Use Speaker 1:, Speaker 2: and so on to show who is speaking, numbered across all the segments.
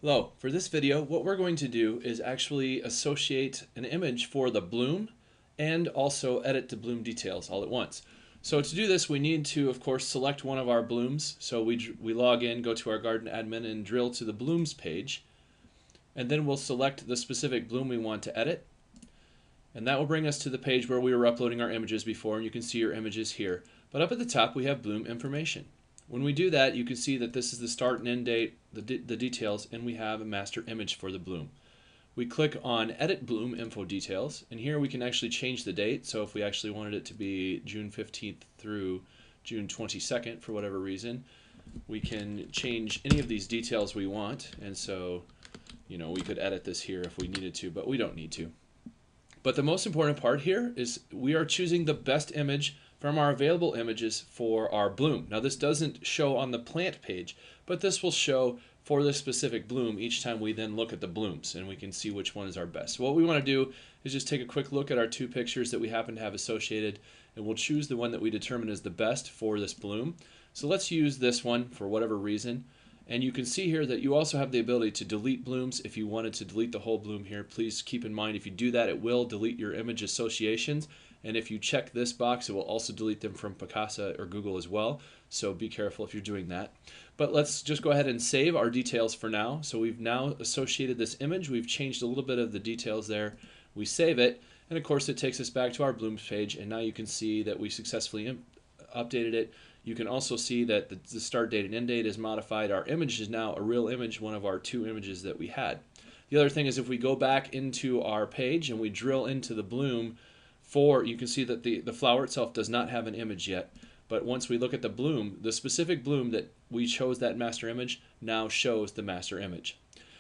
Speaker 1: Hello, for this video what we're going to do is actually associate an image for the bloom and also edit the bloom details all at once. So to do this we need to of course select one of our blooms. So we log in, go to our garden admin and drill to the blooms page, and then we'll select the specific bloom we want to edit, and that will bring us to the page where we were uploading our images before, and you can see your images here. But up at the top we have bloom information. When we do that, you can see that this is the start and end date, the details, and we have a master image for the bloom. We click on Edit Bloom Info Details, and here we can actually change the date. So if we actually wanted it to be June 15th through June 22nd for whatever reason, we can change any of these details we want. And so, we could edit this here if we needed to, but we don't need to. But the most important part here is we are choosing the best image from our available images for our bloom. Now this doesn't show on the plant page, but this will show for this specific bloom each time we then look at the blooms, and we can see which one is our best. So what we want to do is just take a quick look at our two pictures that we happen to have associated, and we'll choose the one that we determine is the best for this bloom. So let's use this one for whatever reason. And you can see here that you also have the ability to delete blooms. If you wanted to delete the whole bloom here, please keep in mind if you do that, it will delete your image associations. And if you check this box, it will also delete them from Picasa or Google as well. So be careful if you're doing that. But let's just go ahead and save our details for now. So we've now associated this image. We've changed a little bit of the details there. We save it. And of course, it takes us back to our blooms page. And now you can see that we successfully updated it. You can also see that the start date and end date is modified. Our image is now a real image, one of our two images that we had. The other thing is if we go back into our page and we drill into the bloom you can see that the flower itself does not have an image yet. But once we look at the bloom, the specific bloom that we chose that master image now shows the master image.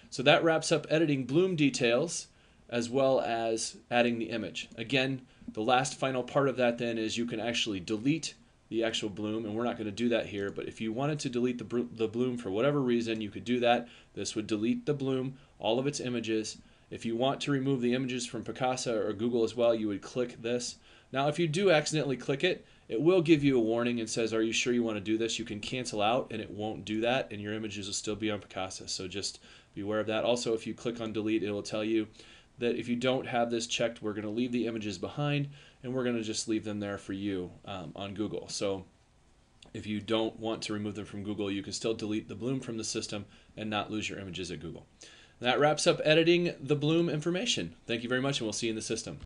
Speaker 1: So that wraps up editing bloom details as well as adding the image. Again, the last final part of that then is you can actually delete the actual bloom, and we're not going to do that here, but if you wanted to delete the bloom for whatever reason, you could do that. This would delete the bloom, all of its images. If you want to remove the images from Picasa or Google as well, you would click this. Now if you do accidentally click it, it will give you a warning and says, are you sure you want to do this? You can cancel out and it won't do that, and your images will still be on Picasa, so just be aware of that. Also, if you click on delete, it will tell you that if you don't have this checked, we're going to leave the images behind, and we're going to just leave them there for you on Google. So if you don't want to remove them from Google, you can still delete the bloom from the system and not lose your images at Google. That wraps up editing the bloom information. Thank you very much, and we'll see you in the system.